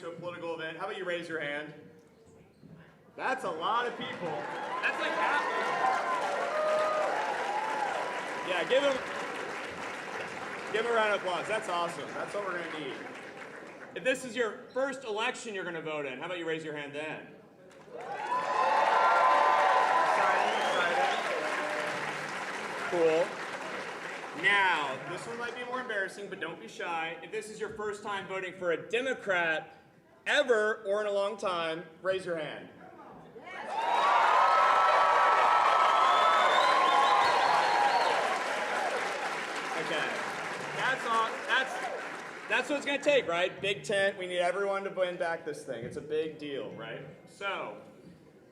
going to a political event? How about you raise your hand? That's a lot of people. That's like half of them. Yeah, give him a round of applause. That's awesome. That's what we're going to need. If this is your first election you're going to vote in, how about you raise your hand then? Cool. Now, this one might be more embarrassing, but don't be shy. If this is your first time voting for a Democrat ever or in a long time, raise your hand. Okay. That's what it's going to take, right? Big tent. We need everyone to win back this thing. It's a big deal, right? So,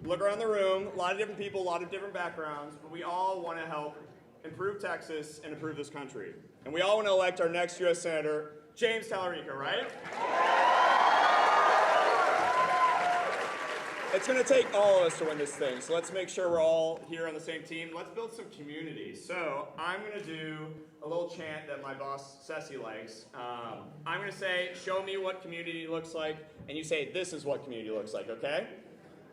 look around the room. A lot of different people, a lot of different backgrounds, but we all want to help improve Texas and improve this country. And we all want to elect our next U.S. Senator, James Talarico, right? It's going to take all of us to win this thing, so let's make sure we're all here on the same team. Let's build some community. So I'm going to do a little chant that my boss, Ceci, likes. I'm going to say, show me what community looks like, and you say, this is what community looks like, okay?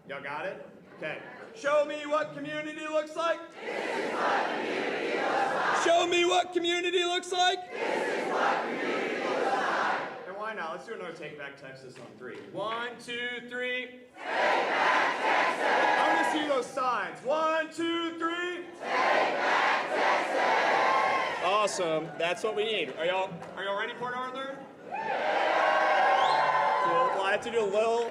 Y'all got it? Okay. Show me what community looks like. This is what community looks like. Show me what community looks like. This is what community looks like. And why not? Let's do another Take Back Texas on 3. 1, 2, 3. Take Back Texas. I want to see those signs. 1, 2, 3. Take Back Texas. Awesome. That's what we need. Are y'all ready, Port Arthur? Well, I have to do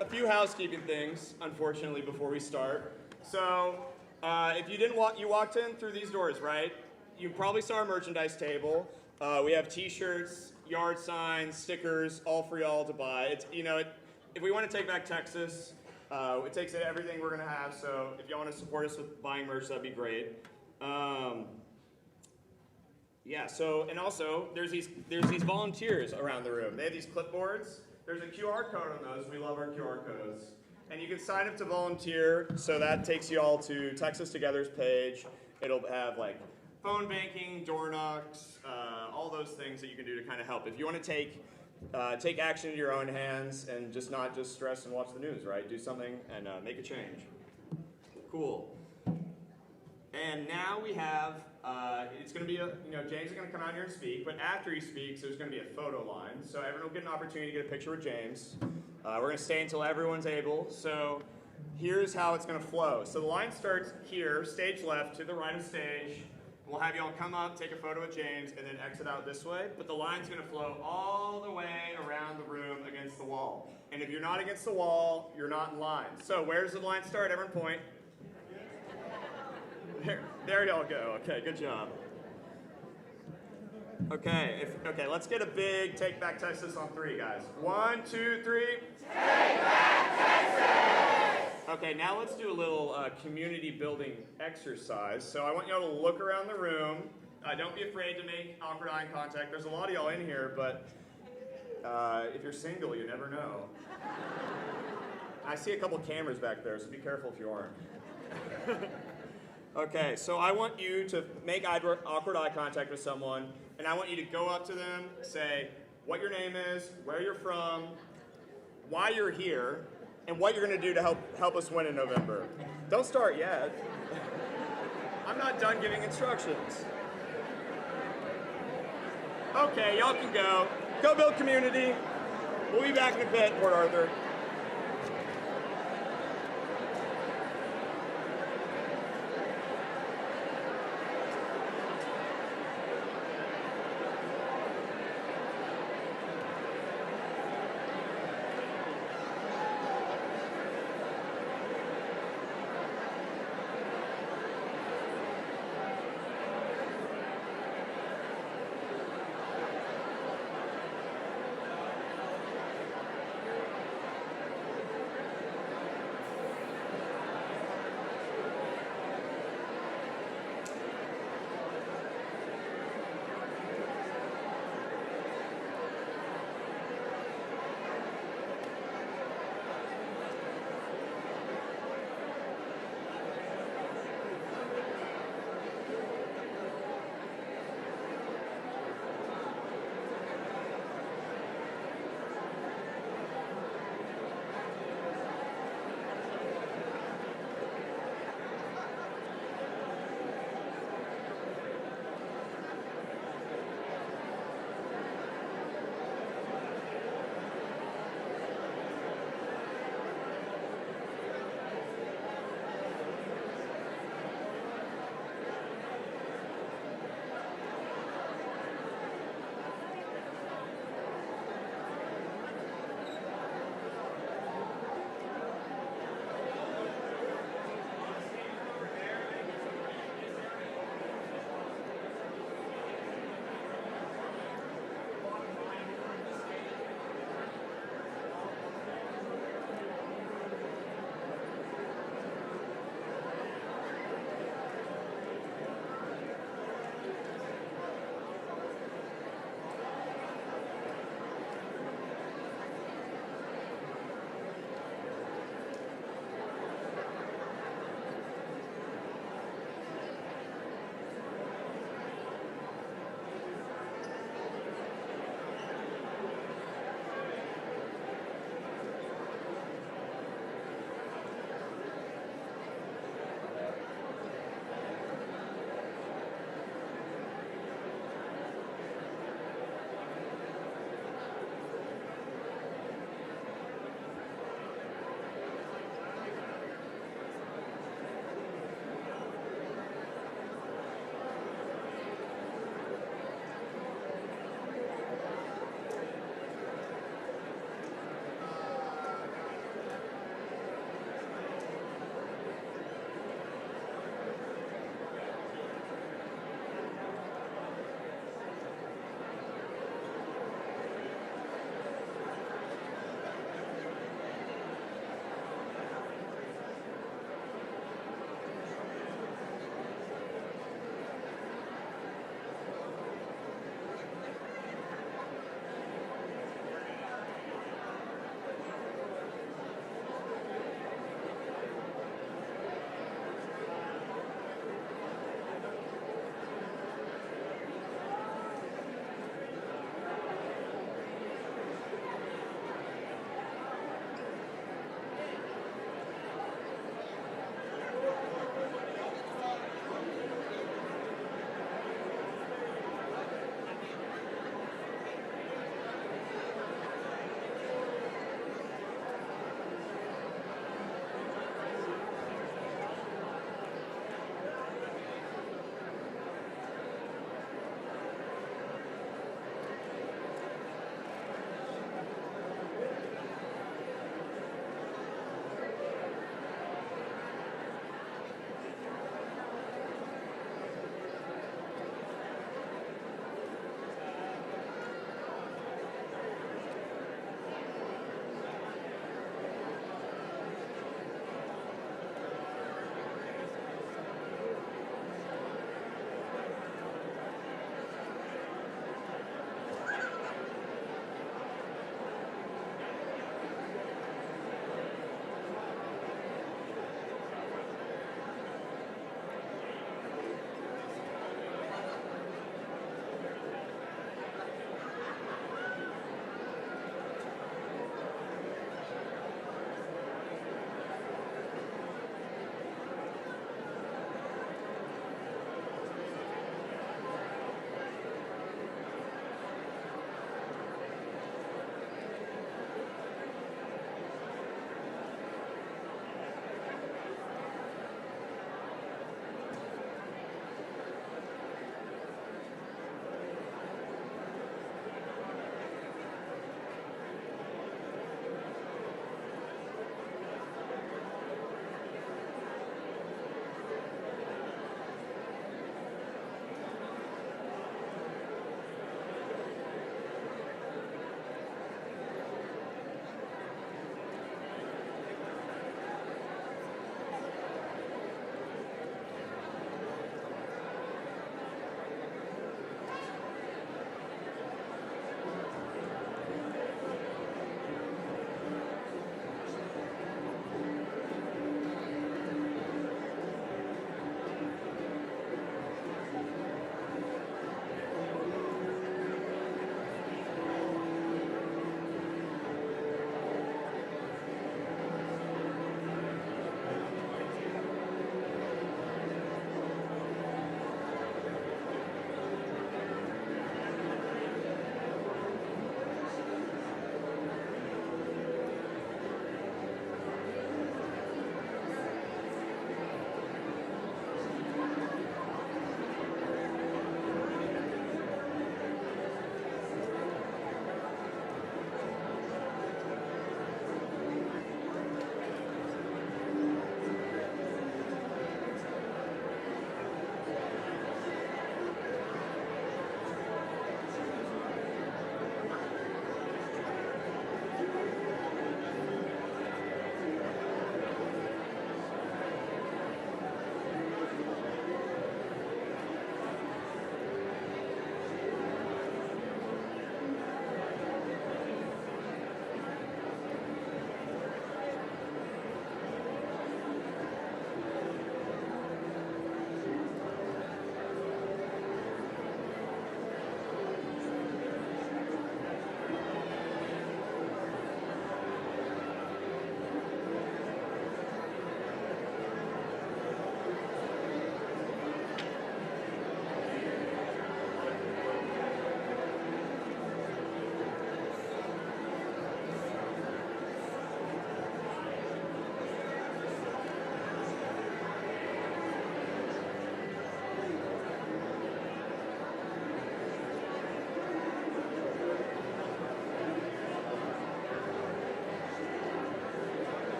a few housekeeping things, unfortunately, before we start. So, if you didn't you walked in through these doors, right? You probably saw our merchandise table. We have T-shirts, yard signs, stickers, all for y'all to buy. It's if we want to take back Texas, it takes everything we're gonna have. So, if y'all want to support us with buying merch, that'd be great. Yeah. So, and also there's these volunteers around the room. They have these clipboards. There's a QR code on those. We love our QR codes. And you can sign up to volunteer, so that takes you all to Texas Together's page. It'll have like phone banking, door knocks, all those things that you can do to kind of help. If you want to take action into your own hands and not just stress and watch the news, right? Do something and make a change. Cool. And now we have, it's going to be, James is going to come out here and speak, but after he speaks, there's going to be a photo line. So everyone will get an opportunity to get a picture with James. We're going to stay until everyone's able. So here's how it's going to flow. So the line starts here, stage left, to the right of stage. We'll have y'all come up, take a photo with James, and then exit out this way. But the line's going to flow all the way around the room against the wall. And if you're not against the wall, you're not in line. So where does the line start? Everyone point. There y'all go. Okay, good job. Okay, let's get a big Take Back Texas on 3, guys. 1, 2, 3. Take Back Texas! Okay, now let's do a little community building exercise. So I want y'all to look around the room. Don't be afraid to make awkward eye contact. There's a lot of y'all in here, but if you're single, you never know. I see a couple cameras back there, so be careful if you aren't. Okay, so I want you to make awkward eye contact with someone, and I want you to go up to them, say what your name is, where you're from, why you're here, and what you're going to do to help us win in November. Don't start yet. I'm not done giving instructions. Okay, y'all can go. Go build community. We'll be back in a bit, Port Arthur.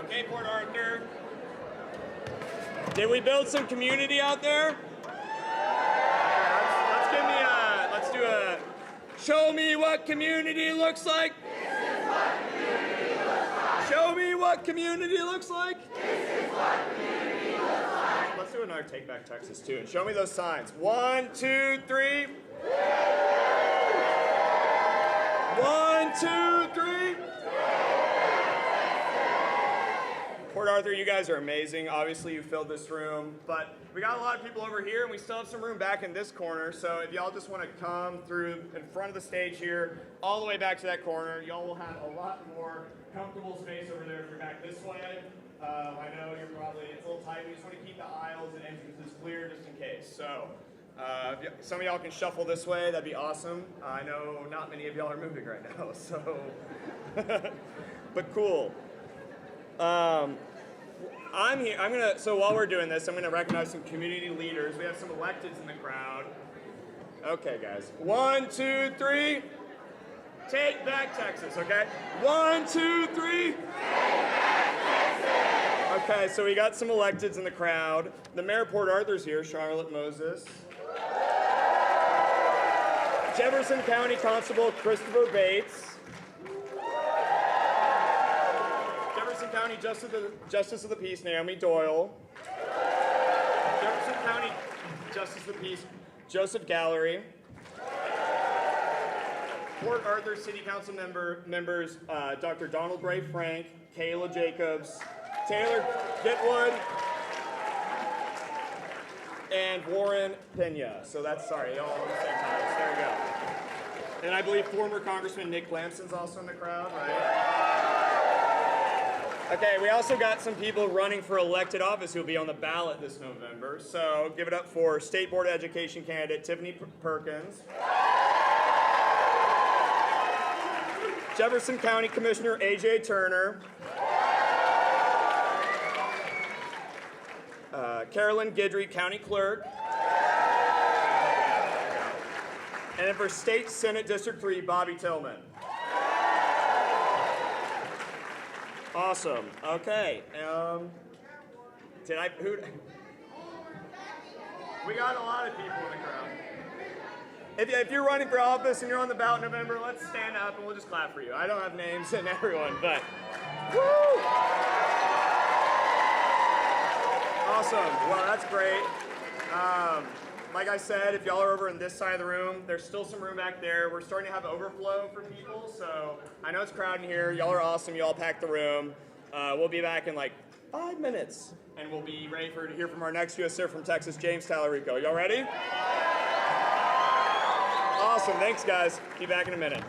Okay, Port Arthur. Did we build some community out there? Let's do a show me what community looks like. This is what community looks like. Show me what community looks like. This is what community looks like. Let's do another Take Back Texas too, and show me those signs. 1, 2, 3. 1, 2, 3. Port Arthur, you guys are amazing. Obviously, you filled this room, but we got a lot of people over here, and we still have some room back in this corner. So if y'all just want to come through in front of the stage here, all the way back to that corner, y'all will have a lot more comfortable space over there if you're back this way. I know it's a little tight. We just want to keep the aisles and entrances clear just in case. So if some of y'all can shuffle this way, that'd be awesome. I know not many of y'all are moving right now, so but cool. So while we're doing this, I'm gonna recognize some community leaders. We have some electeds in the crowd. Okay, guys. 1, 2, 3. Take back Texas, okay? 1, 2, 3. Take back Texas. Okay, so we got some electeds in the crowd. The mayor of Port Arthur's here, Charlotte Moses. Jefferson County Constable Christopher Bates. Jefferson County Justice of the Peace, Naomi Doyle. Jefferson County Justice of the Peace, Joseph Gallery. Port Arthur City Council members, Dr. Donald Gray Frank, Kayla Jacobs, Taylor Gitwood, and Warren Pena. So that's, sorry, all on the same time. There we go. And I believe former Congressman Nick Lampson's also in the crowd, right? Okay, we also got some people running for elected office who will be on the ballot this November. So give it up for State Board of Education candidate Tiffany Perkins. Jefferson County Commissioner A.J. Turner. Carolyn Guidry, County Clerk. And then for State Senate District 3, Bobby Tillman. Awesome. Okay. We got a lot of people in the crowd. If you're running for office and you're on the ballot in November, let's stand up and we'll just clap for you. I don't have names and everyone, but woo! Awesome. Well, that's great. Like I said, if y'all are over in this side of the room, there's still some room back there. We're starting to have overflow for people, so I know it's crowded in here. Y'all are awesome. Y'all packed the room. We'll be back in like 5 minutes, and we'll be ready to hear from our next U.S. Senator from Texas, James Talarico. Y'all ready? Awesome. Thanks, guys. Be back in a minute.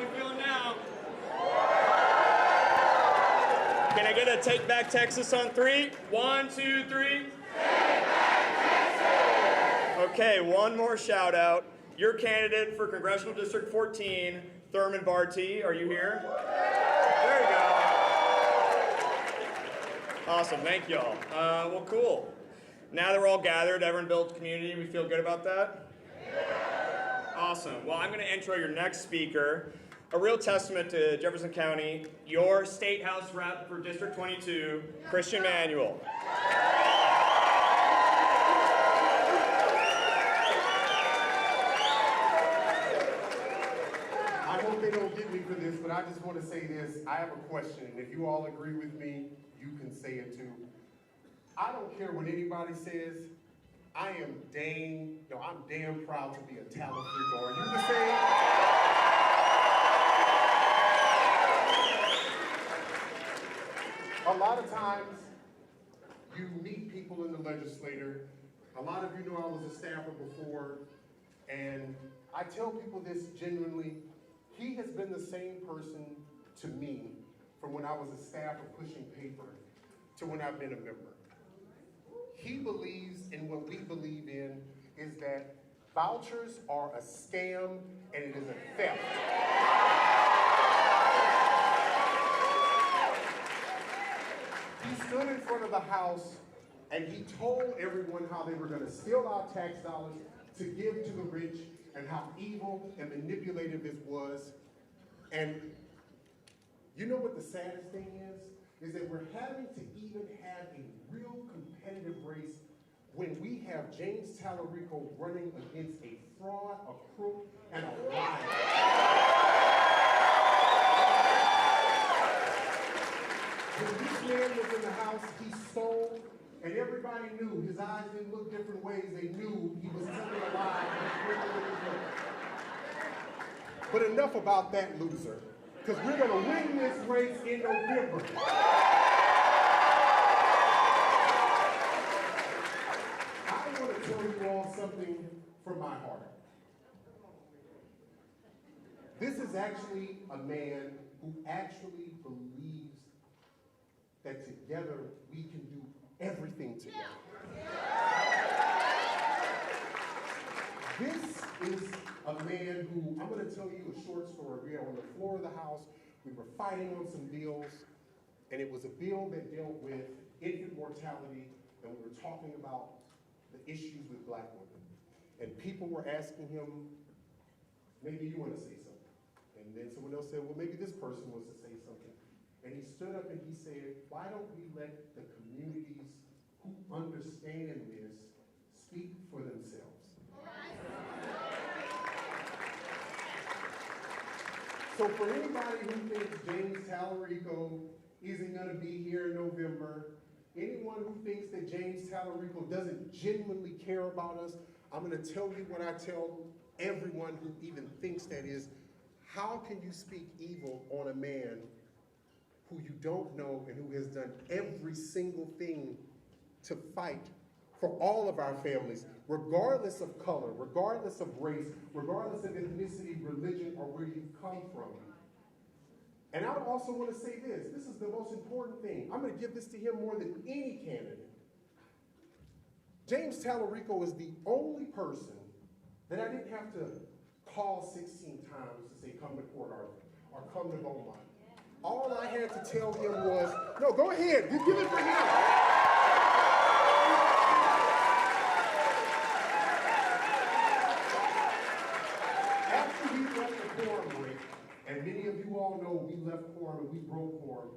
we feeling now? Can I get a Take Back Texas on 3? 1, 2, 3. Take Back Texas! Okay, one more shout out. Your candidate for Congressional District 14, Thurman Barty. Are you here? There you go. Awesome, thank y'all. Well, cool. Now that we're all gathered, everyone built community, we feel good about that? Awesome. Well, I'm going to intro your next speaker, a real testament to Jefferson County, your State House rep for District 22, Christian Manuel. I hope they don't get me for this, but I just want to say this. I have a question, and if you all agree with me, you can say it too. I don't care what anybody says. I'm damn proud to be a Talarico. Are you the same? A lot of times, you meet people in the legislature. A lot of you know I was a staffer before, and I tell people this genuinely. He has been the same person to me from when I was a staffer pushing paper to when I've been a member. He believes in what we believe in, is that vouchers are a scam and it is a theft. He stood in front of the House and he told everyone how they were going to steal our tax dollars to give to the rich and how evil and manipulative this was. And you know what the saddest thing is that we're having to even have a real competitive race when we have James Talarico running against a fraud, a crook, and a liar. When this man was in the House, he stole, and everybody knew. His eyes didn't look different ways. They knew he was telling a lie. But enough about that loser, because we're going to win this race in November. I want to tell you all something from my heart. This is actually a man who actually believes that together we can do everything together. This is a man who, I'm going to tell you a short story. We are on the floor of the House. We were fighting on some bills, and it was a bill that dealt with infant mortality, and we were talking about the issues with black women. And people were asking him, maybe you want to say something. And then someone else said, well, maybe this person wants to say something. And he stood up and he said, why don't we let the communities who understand this speak for themselves? So for anybody who thinks James Talarico isn't going to be here in November, anyone who thinks that James Talarico doesn't genuinely care about us, I'm going to tell you what I tell everyone who even thinks that is, how can you speak evil on a man who you don't know and who has done every single thing to fight for all of our families, regardless of color, regardless of race, regardless of ethnicity, religion, or where you come from. And I also want to say this. This is the most important thing. I'm going to give this to him more than any candidate. James Talarico is the only person that I didn't have to call 16 times to say, come to Port Arthur or come to Beaumont. All I had to tell him was, no, go ahead, you give it for him. After we left the quorum break, and many of you all know we left quorum and we broke quorum.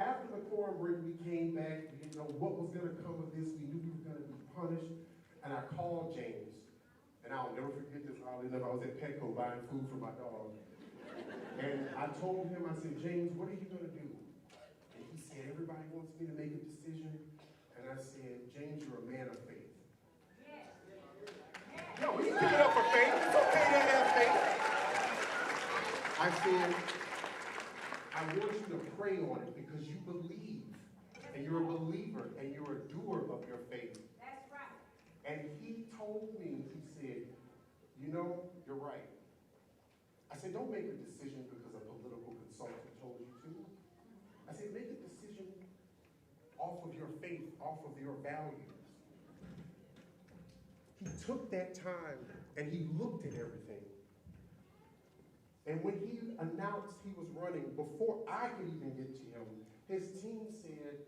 After the quorum break, we came back, we didn't know what was going to come of this, we knew we were going to be punished, and I called James. And I'll never forget this, I was at Petco buying food for my dog. And I told him, I said, James, what are you going to do? And he said, everybody wants me to make a decision. And I said, James, you're a man of faith. No, we can give it up for faith. It's okay to have faith. I said, I want you to pray on it because you believe. And you're a believer and you're a doer of your faith. That's right. And he told me, he said, you know, you're right. I said, don't make a decision because a political consultant told you to. I said, make a decision off of your faith, off of your values. He took that time and he looked at everything. And when he announced he was running, before I could even get to him, his team said,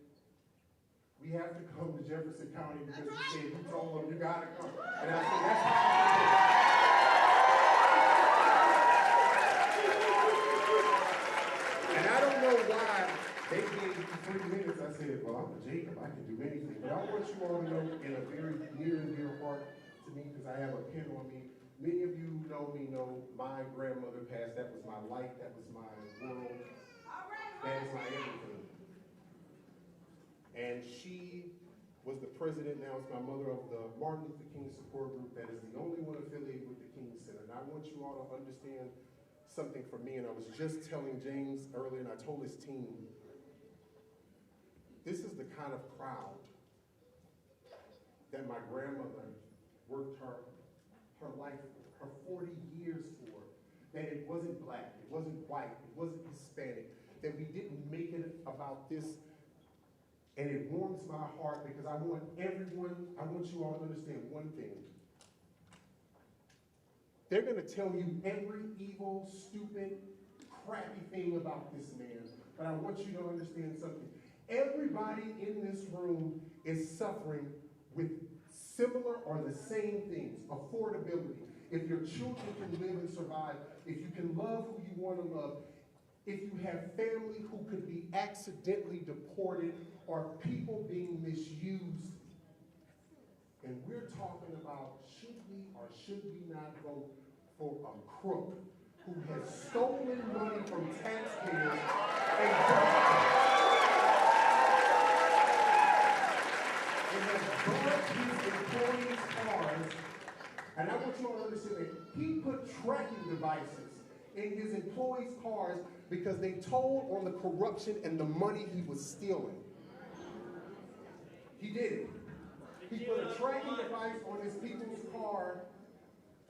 we have to come to Jefferson County because he said, you told them you gotta come. And I said, that's and I don't know why they gave me 3 minutes. I said, well, I'm a Jacob, I can do anything. But I want you all to know in a very near and dear heart to me, because I have a pin on me. Many of you know me, know my grandmother passed. That was my life, that was my world, that is my everything. And she was the president, now is my mother, of the Martin Luther King Support Group that is the only one affiliated with the King Center. And I want you all to understand something from me, and I was just telling James earlier, and I told his team, this is the kind of crowd that my grandmother worked her life, her 40 years for, that it wasn't black, it wasn't white, it wasn't Hispanic, that we didn't make it about this. And it warms my heart because I want you all to understand one thing. They're going to tell you every evil, stupid, crappy thing about this man. But I want you to understand something. Everybody in this room is suffering with similar or the same things. Affordability. If your children can live and survive, if you can love who you want to love, if you have family who could be accidentally deported or people being misused, and we're talking about should we or should we not vote for a crook who has stolen money from taxpayers and has burnt his employees' cars. And I want you all to understand that he put tracking devices in his employees' cars because they told on the corruption and the money he was stealing. He did it. He put a tracking device on his people's car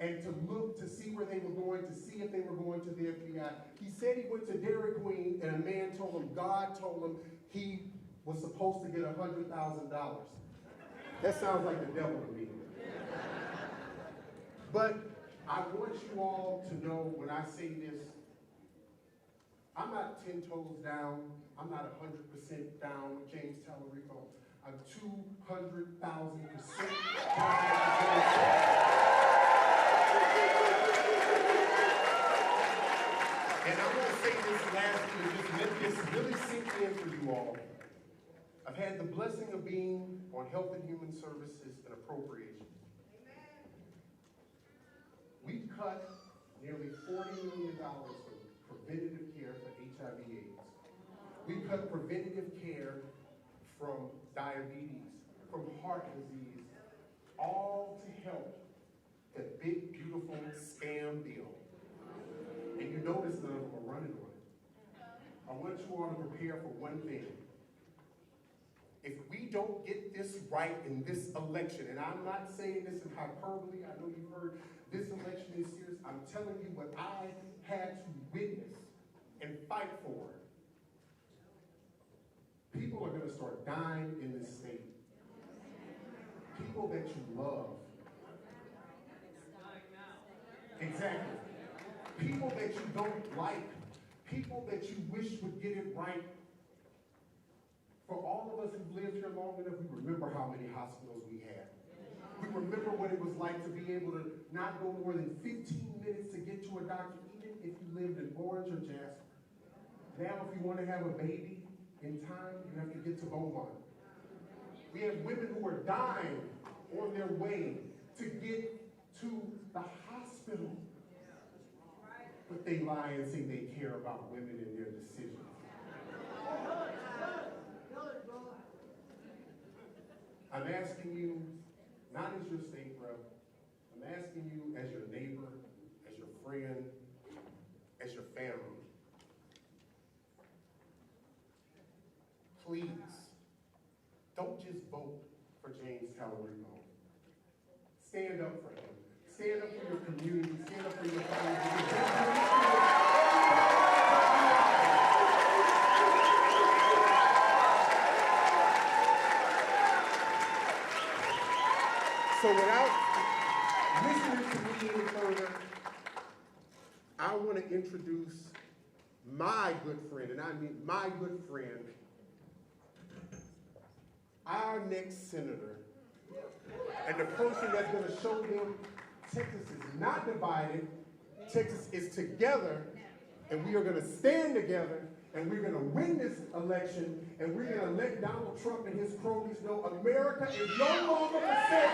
and to look to see where they were going, to see if they were going to the FBI. He said he went to Dairy Queen and a man told him, God told him he was supposed to get $100,000. That sounds like the devil to me. But I want you all to know when I say this, I'm not 10 toes down. I'm not 100% down with James Talarico. I'm 200,000% down with And I want to say this lastly, just let this really sink in for you all. I've had the blessing of being on Health and Human Services and Appropriations. We cut nearly $40 million for preventative care for HIV/AIDS. We cut preventative care from diabetes, from heart disease, all to help the big, beautiful scam bill. And you notice none of them are running on it. I want you all to prepare for one thing. If we don't get this right in this election, and I'm not saying this in hyperbole, I know you've heard this election is serious. I'm telling you what I had to witness and fight for. People are going to start dying in this state. People that you love. Exactly. People that you don't like. People that you wish would get it right. For all of us who've lived here long enough, we remember how many hospitals we had. We remember what it was like to be able to not go more than 15 minutes to get to a doctor, even if you lived in Orange or Jasper. Now, if you want to have a baby in time, you have to get to Beaumont. We have women who are dying on their way to get to the hospital. But they lie and say they care about women and their decisions. I'm asking you, not as your state rep, I'm asking you as your neighbor, as your friend, as your family. Please, don't just vote for James Talarico. Stand up for him. Stand up for your community. Stand up for your family. So without listening to me any further, I want to introduce my good friend, and I mean my good friend, our next senator, and the person that's going to show them Texas is not divided, Texas is together, and we are going to stand together, and we're going to win this election, and we're going to let Donald Trump and his cronies know America is no longer for sale.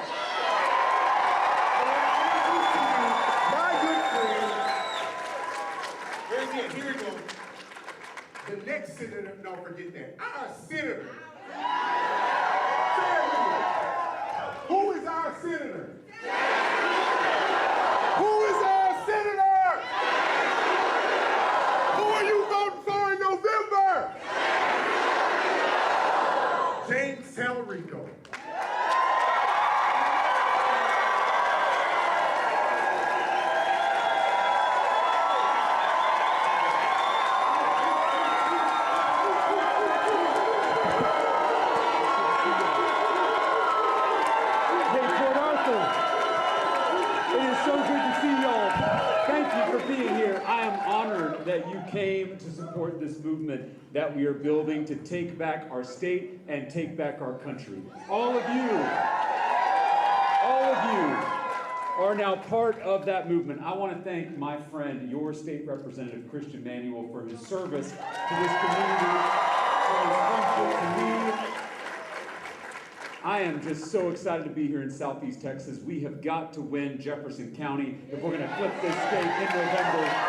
My good friend, where's he? Here we go. The next senator, no, forget that. Our senator. Say it with me. Who is our senator? Who is our senator? Who are you voting for in November? James Talarico. That you came to support this movement that we are building to take back our state and take back our country. All of you are now part of that movement. I want to thank my friend, your state representative, Christian Manuel, for his service to this community, for his friendship to me. I am just so excited to be here in Southeast Texas. We have got to win Jefferson County if we're going to flip this state in November.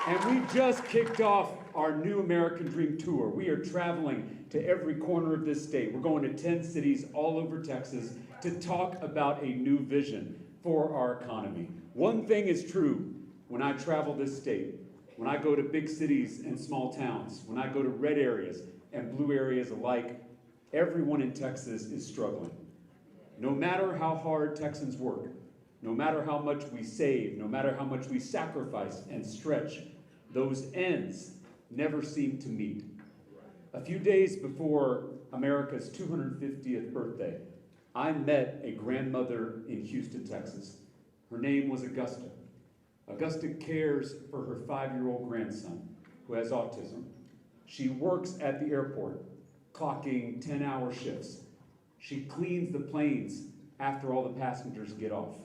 And we just kicked off our New American Dream Tour. We are traveling to every corner of this state. We're going to 10 cities all over Texas to talk about a new vision for our economy. One thing is true when I travel this state, when I go to big cities and small towns, when I go to red areas and blue areas alike, everyone in Texas is struggling. No matter how hard Texans work, no matter how much we save, no matter how much we sacrifice and stretch, those ends never seem to meet. A few days before America's 250th birthday, I met a grandmother in Houston, Texas. Her name was Augusta. Augusta cares for her 5-year-old grandson who has autism. She works at the airport, clocking 10-hour shifts. She cleans the planes after all the passengers get off.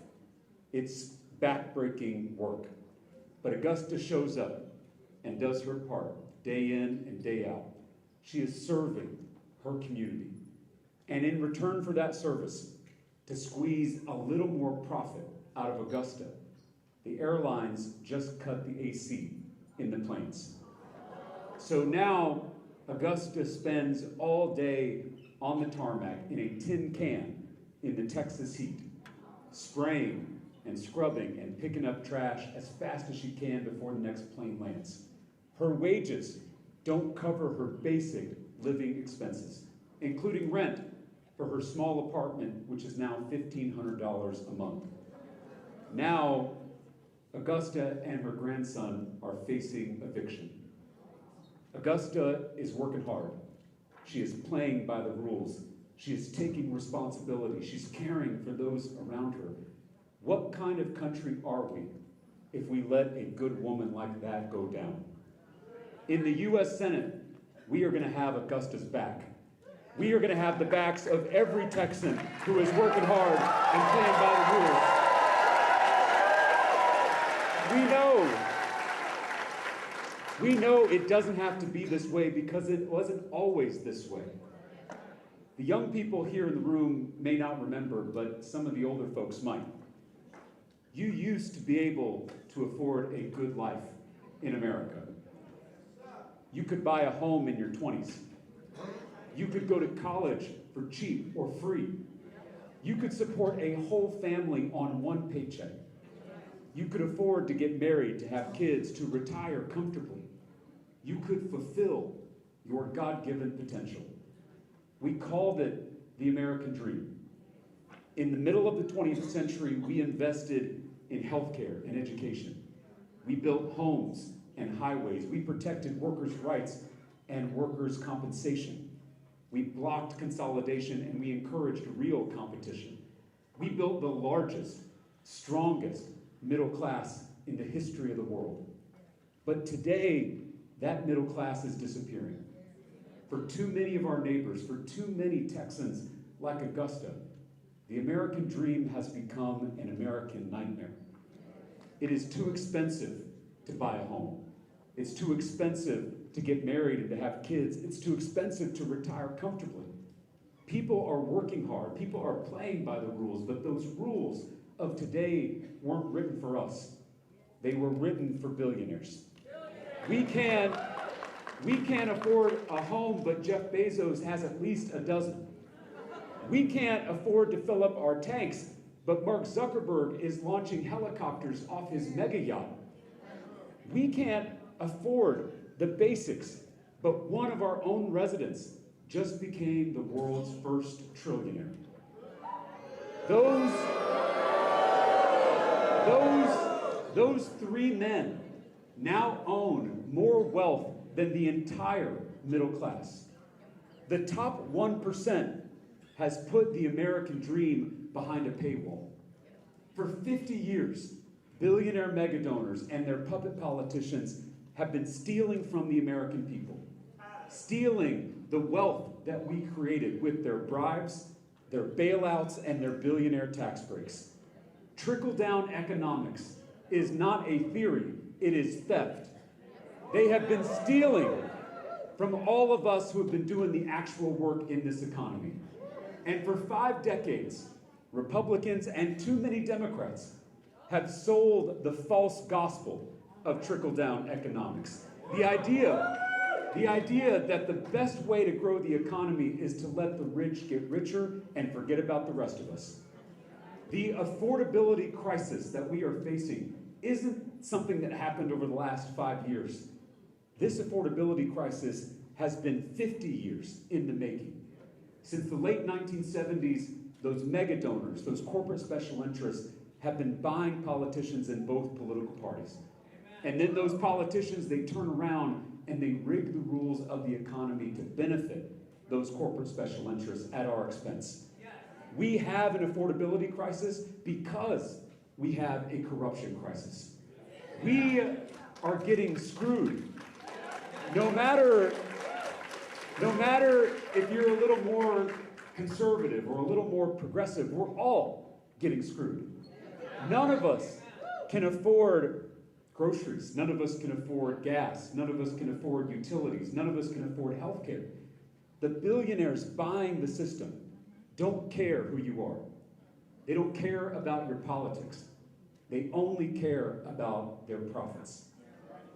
It's backbreaking work. But Augusta shows up and does her part day in and day out. She is serving her community. And in return for that service, to squeeze a little more profit out of Augusta, the airlines just cut the AC in the planes. So now Augusta spends all day on the tarmac in a tin can in the Texas heat, spraying and scrubbing and picking up trash as fast as she can before the next plane lands. Her wages don't cover her basic living expenses, including rent for her small apartment, which is now $1,500 a month. Now, Augusta and her grandson are facing eviction. Augusta is working hard. She is playing by the rules. She is taking responsibility. She's caring for those around her. What kind of country are we if we let a good woman like that go down? In the U.S. Senate, we are going to have Augusta's back. We are going to have the backs of every Texan who is working hard and playing by the rules. We know it doesn't have to be this way because it wasn't always this way. The young people here in the room may not remember, but some of the older folks might. You used to be able to afford a good life in America. You could buy a home in your 20s. You could go to college for cheap or free. You could support a whole family on one paycheck. You could afford to get married, to have kids, to retire comfortably. You could fulfill your God-given potential. We called it the American dream. In the middle of the 20th century, we invested in healthcare and education. We built homes and highways. We protected workers' rights and workers' compensation. We blocked consolidation and we encouraged real competition. We built the largest, strongest middle class in the history of the world. But today, that middle class is disappearing. For too many of our neighbors, for too many Texans like Augusta, the American dream has become an American nightmare. It is too expensive to buy a home. It's too expensive to get married and to have kids. It's too expensive to retire comfortably. People are working hard. People are playing by the rules, but those rules of today weren't written for us. They were written for billionaires. We can't afford a home, but Jeff Bezos has at least a dozen. We can't afford to fill up our tanks, but Mark Zuckerberg is launching helicopters off his mega yacht. We can't afford the basics, but one of our own residents just became the world's first trillionaire. Those three men now own more wealth than the entire middle class. The top 1% has put the American dream behind a paywall. For 50 years, billionaire megadonors and their puppet politicians have been stealing from the American people, stealing the wealth that we created with their bribes, their bailouts, and their billionaire tax breaks. Trickle-down economics is not a theory, it is theft. They have been stealing from all of us who have been doing the actual work in this economy. And for 5 decades, Republicans and too many Democrats have sold the false gospel of trickle-down economics. The idea that the best way to grow the economy is to let the rich get richer and forget about the rest of us. The affordability crisis that we are facing isn't something that happened over the last 5 years. This affordability crisis has been 50 years in the making. Since the late 1970s, those mega donors, those corporate special interests, have been buying politicians in both political parties. And then those politicians, they turn around and they rig the rules of the economy to benefit those corporate special interests at our expense. We have an affordability crisis because we have a corruption crisis. We are getting screwed. No matter if you're a little more conservative or a little more progressive, we're all getting screwed. None of us can afford groceries. None of us can afford gas. None of us can afford utilities. None of us can afford health care. The billionaires buying the system don't care who you are. They don't care about your politics. They only care about their profits.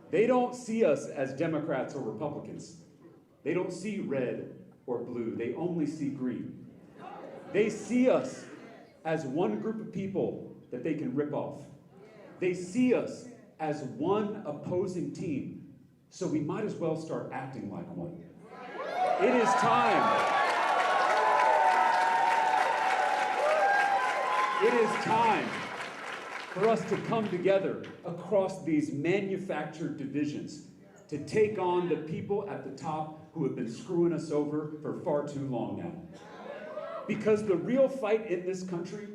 They don't see us as Democrats or Republicans. They don't see red or blue. They only see green. They see us as one group of people that they can rip off. They see us as one opposing team, so we might as well start acting like one. It is time. It is time for us to come together across these manufactured divisions to take on the people at the top who have been screwing us over for far too long now. Because the real fight in this country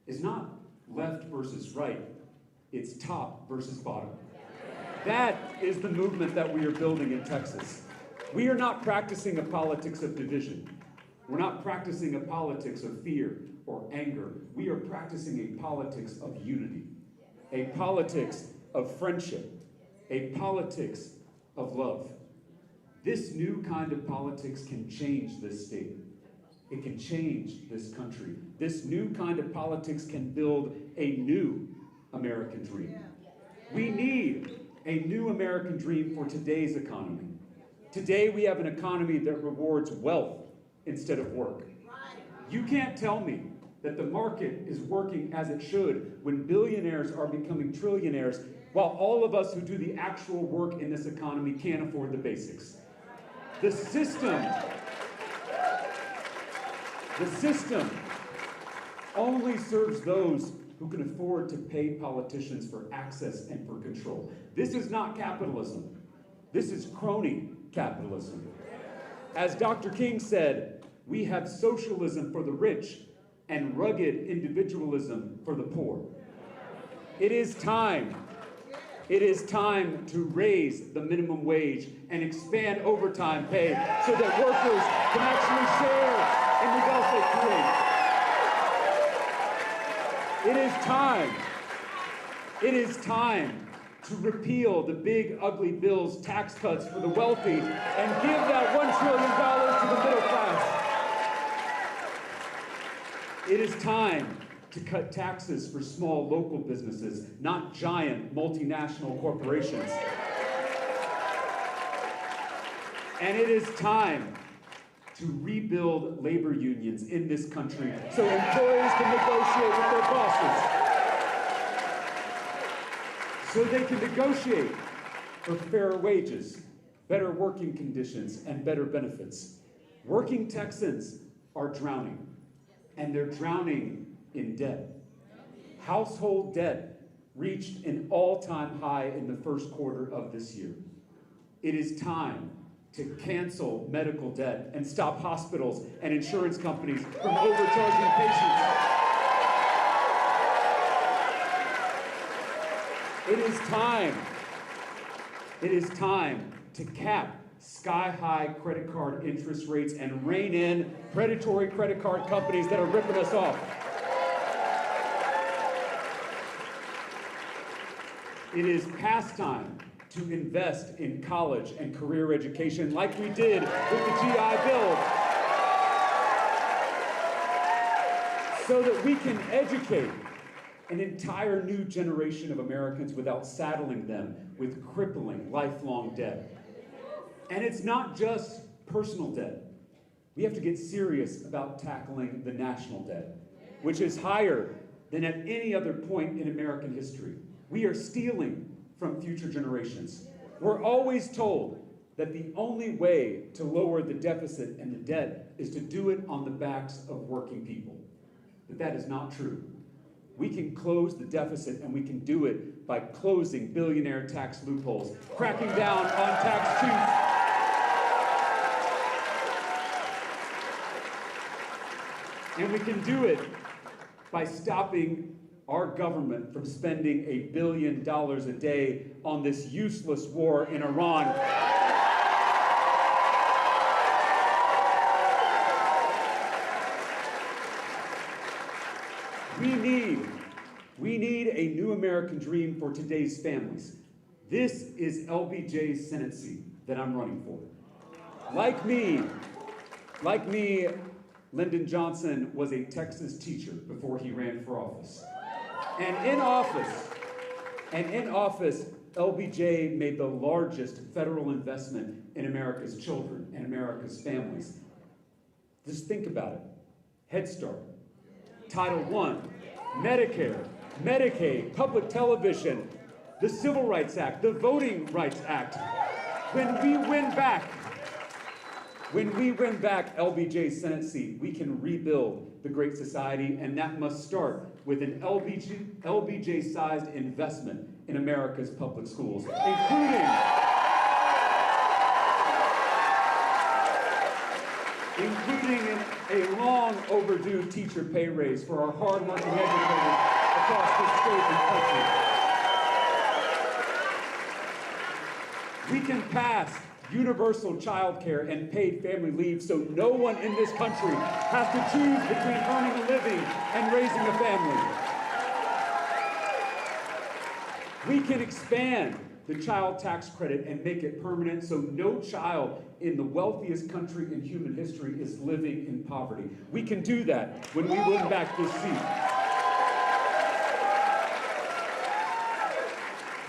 is not left versus right, it's top versus bottom. That is the movement that we are building in Texas. We are not practicing a politics of division. We're not practicing a politics of fear or anger. We are practicing a politics of unity, a politics of friendship, a politics of love. This new kind of politics can change this state. It can change this country. This new kind of politics can build a new American dream. We need a new American dream for today's economy. Today we have an economy that rewards wealth instead of work. You can't tell me that the market is working as it should when billionaires are becoming trillionaires while all of us who do the actual work in this economy can't afford the basics. The system only serves those who can afford to pay politicians for access and for control. This is not capitalism. This is crony capitalism. As Dr. King said, we have socialism for the rich and rugged individualism for the poor. It is time to raise the minimum wage and expand overtime pay so that workers can actually share in the wealth they create. It is time to repeal the big ugly bills tax cuts for the wealthy and give that $1 trillion to the middle class. It is time to cut taxes for small local businesses, not giant multinational corporations. And it is time to rebuild labor unions in this country so employers can negotiate with their bosses. So they can negotiate for fairer wages, better working conditions, and better benefits. Working Texans are drowning, and they're drowning in debt. Household debt reached an all-time high in the first quarter of this year. It is time to cancel medical debt and stop hospitals and insurance companies from overcharging patients. It is time to cap sky-high credit card interest rates and rein in predatory credit card companies that are ripping us off. It is past time to invest in college and career education like we did with the GI Bill, so that we can educate an entire new generation of Americans without saddling them with crippling lifelong debt. And it's not just personal debt. We have to get serious about tackling the national debt, which is higher than at any other point in American history. We are stealing from future generations. We're always told that the only way to lower the deficit and the debt is to do it on the backs of working people. But that is not true. We can close the deficit, and we can do it by closing billionaire tax loopholes, cracking down on tax cheats, and we can do it by stopping our government from spending $1 billion a day on this useless war in Iran. We need a new American dream for today's families. This is LBJ's Senate seat that I'm running for. Like me, Lyndon Johnson was a Texas teacher before he ran for office. And in office, LBJ made the largest federal investment in America's children and America's families. Just think about it. Head Start, Title I, Medicare, Medicaid, public television, the Civil Rights Act, the Voting Rights Act. When we win back LBJ's Senate seat, we can rebuild the Great Society, and that must start with an LBJ-sized investment in America's public schools, including a long overdue teacher pay raise for our hard-working educators across the state and country. We can pass universal child care and paid family leave so no one in this country has to choose between earning a living and raising a family. We can expand the child tax credit and make it permanent so no child in the wealthiest country in human history is living in poverty. We can do that when we win back this seat.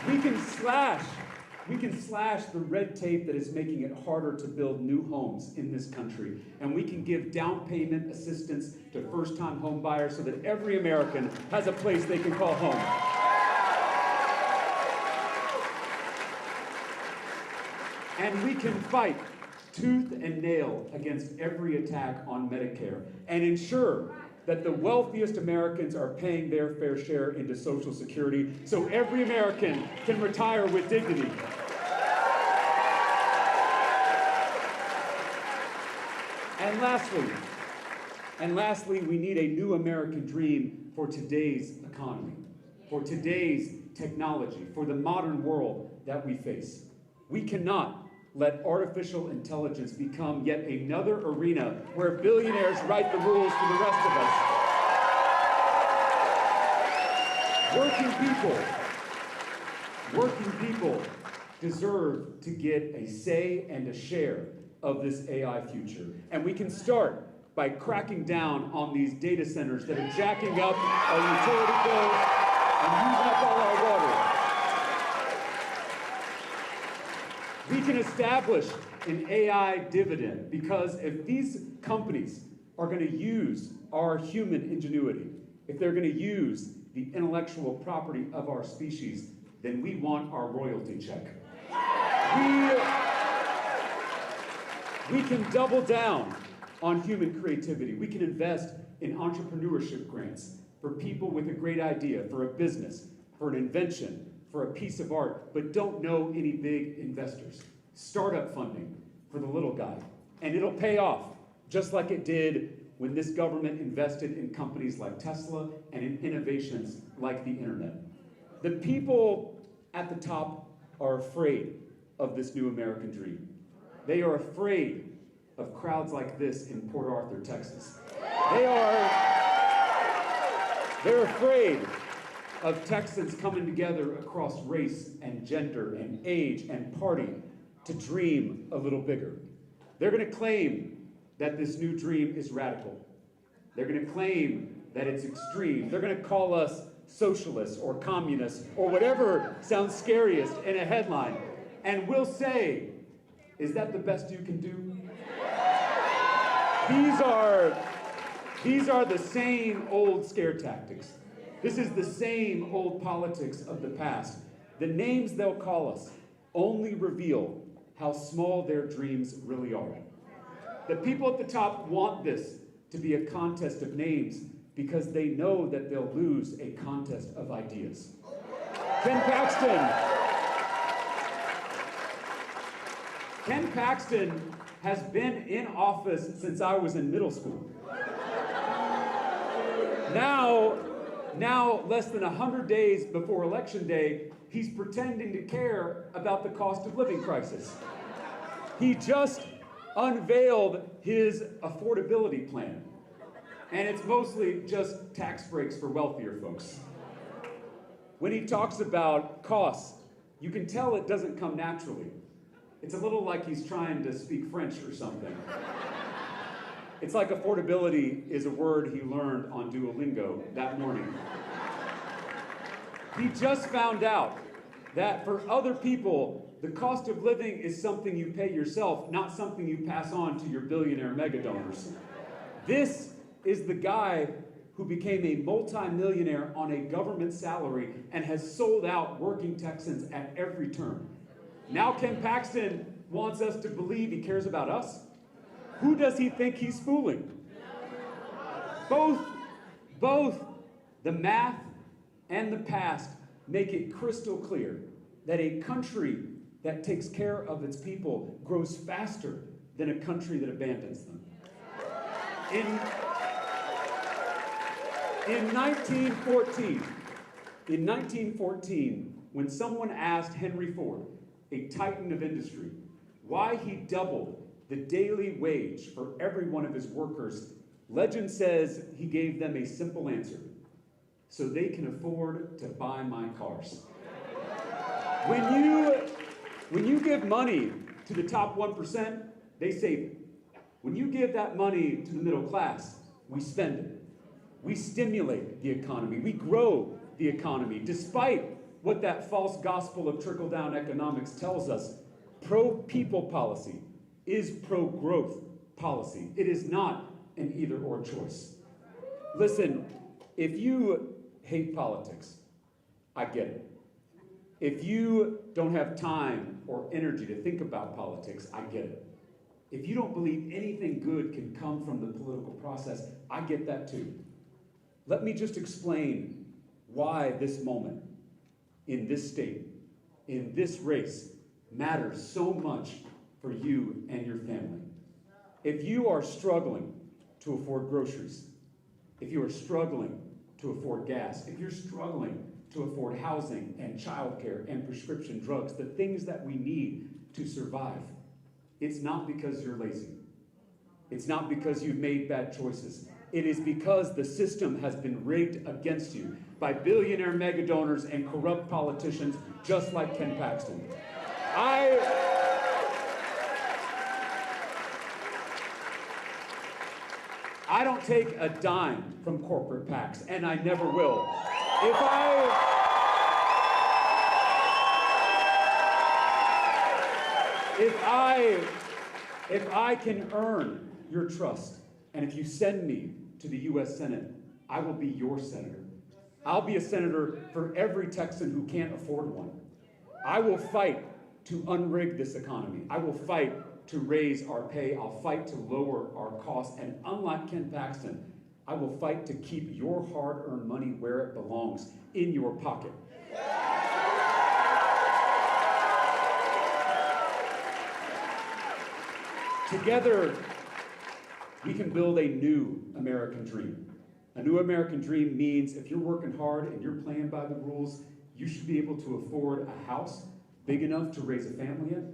We can slash the red tape that is making it harder to build new homes in this country. And we can give down payment assistance to first-time home buyers so that every American has a place they can call home. And we can fight tooth and nail against every attack on Medicare and ensure that the wealthiest Americans are paying their fair share into Social Security so every American can retire with dignity. And lastly, we need a new American dream for today's economy, for today's technology, for the modern world that we face. We cannot let artificial intelligence become yet another arena where billionaires write the rules for the rest of us. Working people deserve to get a say and a share of this AI future. And we can start by cracking down on these data centers that are jacking up our utility bills and using up all our water. We can establish an AI dividend, because if these companies are going to use our human ingenuity, if they're going to use the intellectual property of our species, then we want our royalty check. We can double down on human creativity. We can invest in entrepreneurship grants for people with a great idea, for a business, for an invention, for a piece of art, but don't know any big investors. Startup funding for the little guy. And it'll pay off, just like it did when this government invested in companies like Tesla and in innovations like the internet. The people at the top are afraid of this new American dream. They are afraid of crowds like this in Port Arthur, Texas. They're afraid of Texans coming together across race and gender and age and party to dream a little bigger. They're going to claim that this new dream is radical. They're going to claim that it's extreme. They're going to call us socialists or communists or whatever sounds scariest in a headline. And we'll say, is that the best you can do? These are the same old scare tactics. This is the same old politics of the past. The names they'll call us only reveal how small their dreams really are. The people at the top want this to be a contest of names because they know that they'll lose a contest of ideas. Ken Paxton has been in office since I was in middle school. Now, less than 100 days before Election Day, he's pretending to care about the cost of living crisis. He just unveiled his affordability plan, and it's mostly just tax breaks for wealthier folks. When he talks about costs, you can tell it doesn't come naturally. It's a little like he's trying to speak French or something. It's like affordability is a word he learned on Duolingo that morning. He just found out that for other people, the cost of living is something you pay yourself, not something you pass on to your billionaire mega donors. This is the guy who became a multimillionaire on a government salary and has sold out working Texans at every turn. Now Ken Paxton wants us to believe he cares about us. Who does he think he's fooling? Both the math and the past make it crystal clear that a country that takes care of its people grows faster than a country that abandons them. In 1914, when someone asked Henry Ford, a titan of industry, why he doubled the daily wage for every one of his workers, legend says he gave them a simple answer: so they can afford to buy my cars. When you give money to the top 1%, they save it. When you give that money to the middle class, we spend it. We stimulate the economy. We grow the economy. Despite what that false gospel of trickle-down economics tells us, pro-people policy is pro-growth policy. It is not an either-or choice. Listen, if you hate politics, I get it. If you don't have time or energy to think about politics, I get it. If you don't believe anything good can come from the political process, I get that too. Let me just explain why this moment, in this state, in this race, matters so much for you and your family. If you are struggling to afford groceries, if you are struggling to afford gas, if you're struggling to afford housing and childcare and prescription drugs, the things that we need to survive, it's not because you're lazy. It's not because you've made bad choices. It is because the system has been rigged against you by billionaire mega donors and corrupt politicians just like Ken Paxton. I don't take a dime from corporate PACs, and I never will. If I can earn your trust, and if you send me to the U.S. Senate, I will be your senator. I'll be a senator for every Texan who can't afford one. I will fight to unrig this economy. I will fight to raise our pay. I'll fight to lower our costs. And unlike Ken Paxton, I will fight to keep your hard-earned money where it belongs, in your pocket. Together, we can build a new American dream. A new American dream means if you're working hard and you're playing by the rules, you should be able to afford a house big enough to raise a family in,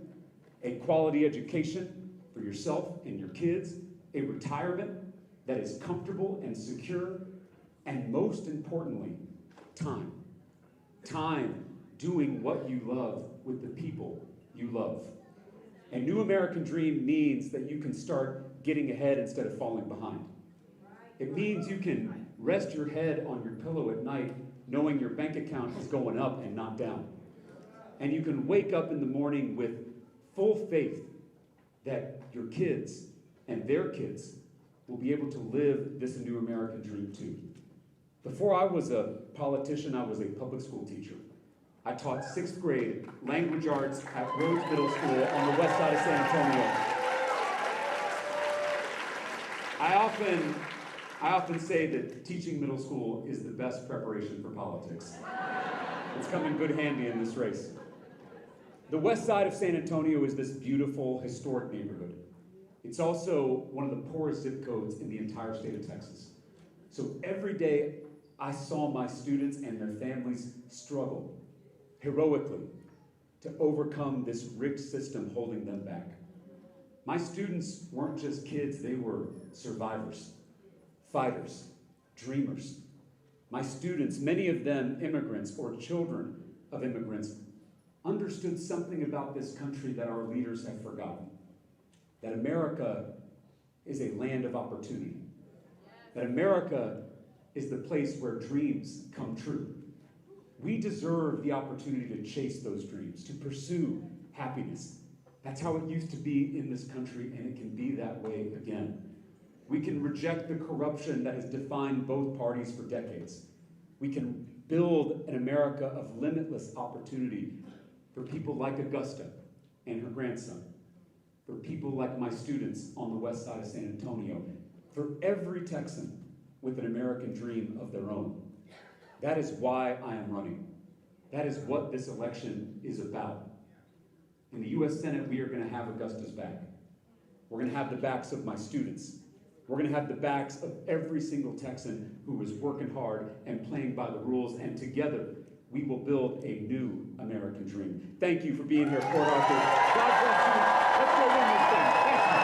a quality education for yourself and your kids, a retirement that is comfortable and secure, and most importantly, time. Time doing what you love with the people you love. A new American dream means that you can start getting ahead instead of falling behind. It means you can rest your head on your pillow at night knowing your bank account is going up and not down. And you can wake up in the morning with full faith that your kids and their kids will be able to live this new American dream too. Before I was a politician, I was a public school teacher. I taught 6th grade language arts at Rhodes Middle School on the west side of San Antonio. I often say that teaching middle school is the best preparation for politics. It's come in good handy in this race. The west side of San Antonio is this beautiful, historic neighborhood. It's also one of the poorest zip codes in the entire state of Texas. So every day, I saw my students and their families struggle heroically to overcome this rigged system holding them back. My students weren't just kids, they were survivors, fighters, dreamers. My students, many of them immigrants or children of immigrants, understood something about this country that our leaders have forgotten. That America is a land of opportunity. That America is the place where dreams come true. We deserve the opportunity to chase those dreams, to pursue happiness. That's how it used to be in this country, and it can be that way again. We can reject the corruption that has defined both parties for decades. We can build an America of limitless opportunity for people like Augusta and her grandson, for people like my students on the west side of San Antonio, for every Texan with an American dream of their own. That is why I am running. That is what this election is about. In the U.S. Senate, we are going to have Augusta's back. We're going to have the backs of my students. We're going to have the backs of every single Texan who is working hard and playing by the rules, and together we will build a new American dream. Thank you for being here, Port Arthur. God bless you. Let's go win this thing. Thank you.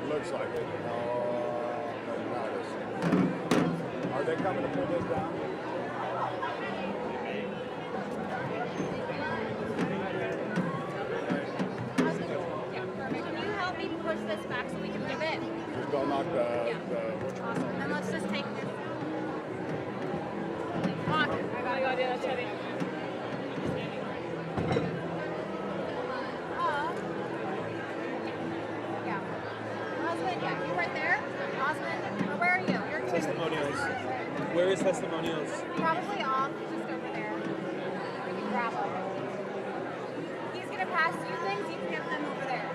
Looks like it. Are they coming to pull this down? Can you help me push this back so we can move it? Just go knock the Awesome. And let's just take this. Come on. I gotta go do that, Chevy. Yeah. Husband, yeah, you right there. Husband, where are you? You're Testimonials. Where is testimonials? probably off, just over there. We can grab him. He's gonna pass you things, you can get them over there.